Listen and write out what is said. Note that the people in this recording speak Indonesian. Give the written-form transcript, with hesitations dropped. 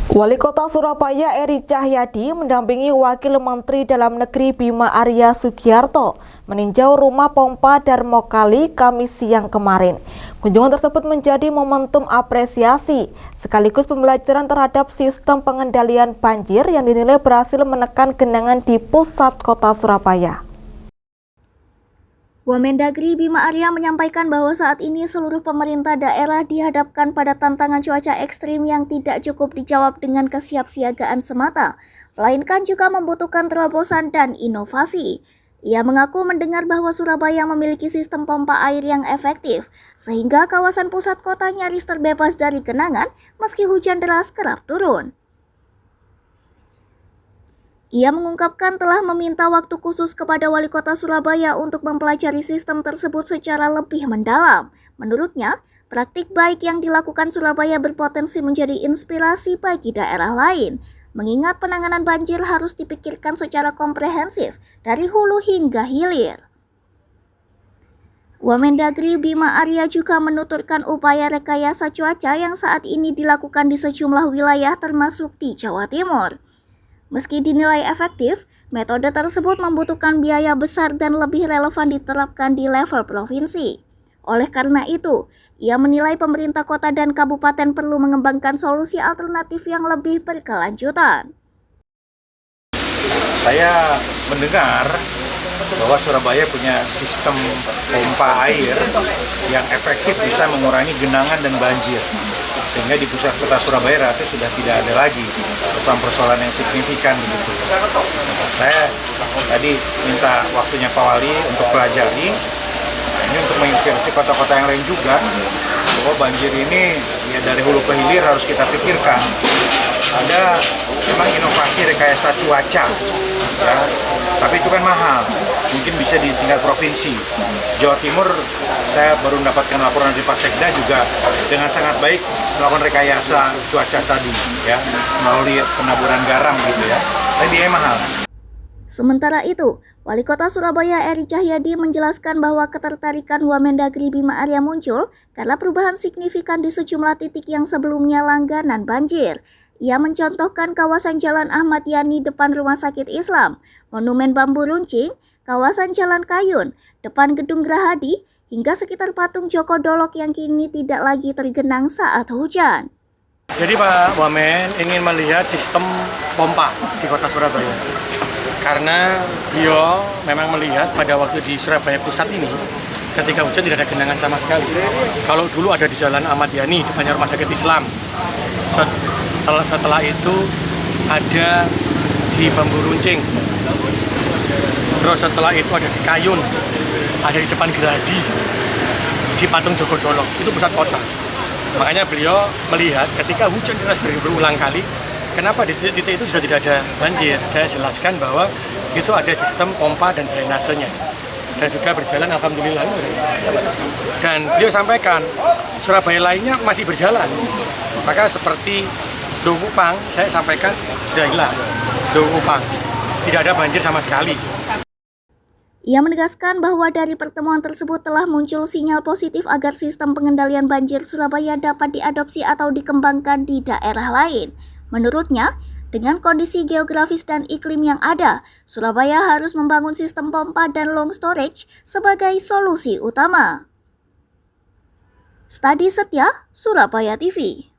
Wali Kota Surabaya Eri Cahyadi mendampingi Wakil Menteri Dalam Negeri Bima Arya Sugiarto meninjau rumah pompa Darmokali Kamis siang kemarin. Kunjungan tersebut menjadi momentum apresiasi sekaligus pembelajaran terhadap sistem pengendalian banjir yang dinilai berhasil menekan genangan di pusat kota Surabaya. Wamendagri Bima Arya menyampaikan bahwa saat ini seluruh pemerintah daerah dihadapkan pada tantangan cuaca ekstrim yang tidak cukup dijawab dengan kesiapsiagaan semata, melainkan juga membutuhkan terobosan dan inovasi. Ia mengaku mendengar bahwa Surabaya memiliki sistem pompa air yang efektif, sehingga kawasan pusat kota nyaris terbebas dari genangan meski hujan deras kerap turun. Ia mengungkapkan telah meminta waktu khusus kepada Wali Kota Surabaya untuk mempelajari sistem tersebut secara lebih mendalam. Menurutnya, praktik baik yang dilakukan Surabaya berpotensi menjadi inspirasi bagi daerah lain, mengingat penanganan banjir harus dipikirkan secara komprehensif dari hulu hingga hilir. Wamendagri Bima Arya juga menuturkan upaya rekayasa cuaca yang saat ini dilakukan di sejumlah wilayah termasuk di Jawa Timur. Meski dinilai efektif, metode tersebut membutuhkan biaya besar dan lebih relevan diterapkan di level provinsi. Oleh karena itu, ia menilai pemerintah kota dan kabupaten perlu mengembangkan solusi alternatif yang lebih berkelanjutan. Saya mendengar bahwa Surabaya punya sistem pompa air yang efektif bisa mengurangi genangan dan banjir. Sehingga di pusat kota Surabaya relatif sudah tidak ada lagi persoalan-persoalan yang signifikan begitu. Saya tadi minta waktunya Pak Wali untuk pelajari, ini untuk menginspirasi kota-kota yang lain juga, bahwa banjir ini ya dari hulu ke hilir harus kita pikirkan. Ada memang inovasi rekayasa cuaca, ya, tapi itu kan mahal, mungkin bisa di tingkat provinsi. Jawa Timur, saya baru mendapatkan laporan dari Pak Sekda juga dengan sangat baik melakukan rekayasa cuaca tadi, ya, melalui penaburan garam gitu ya, tapi biaya mahal. Sementara itu, Wali Kota Surabaya Eri Cahyadi menjelaskan bahwa ketertarikan Wamendagri Bima Arya muncul karena perubahan signifikan di sejumlah titik yang sebelumnya langganan banjir. Ia mencontohkan kawasan Jalan Ahmad Yani depan Rumah Sakit Islam, Monumen Bambu Runcing, kawasan Jalan Kayun, depan Gedung Grahadi, hingga sekitar patung Joko Dolok yang kini tidak lagi tergenang saat hujan. Jadi Pak Wamen ingin melihat sistem pompa di kota Surabaya. Karena beliau memang melihat pada waktu di Surabaya Pusat ini, ketika hujan tidak ada genangan sama sekali. Kalau dulu ada di Jalan Ahmad Yani, depannya Rumah Sakit Islam. Setelah itu ada di Bambu Runcing. Terus setelah itu ada di Kayun, ada di depan Gerahadi, di patung Joko Dolok. Itu pusat kota. Makanya beliau melihat ketika hujan deras berulang kali, kenapa di titik itu sudah tidak ada banjir. Saya jelaskan bahwa itu ada sistem pompa dan drainasenya. Dan sudah berjalan alhamdulillah. Dan beliau sampaikan Surabaya lainnya masih berjalan. Maka seperti Dokupang, saya sampaikan sudah hilang. Dokupang tidak ada banjir sama sekali. Ia menegaskan bahwa dari pertemuan tersebut telah muncul sinyal positif agar sistem pengendalian banjir Surabaya dapat diadopsi atau dikembangkan di daerah lain. Menurutnya, dengan kondisi geografis dan iklim yang ada, Surabaya harus membangun sistem pompa dan long storage sebagai solusi utama. Stadi Setia, Surabaya TV.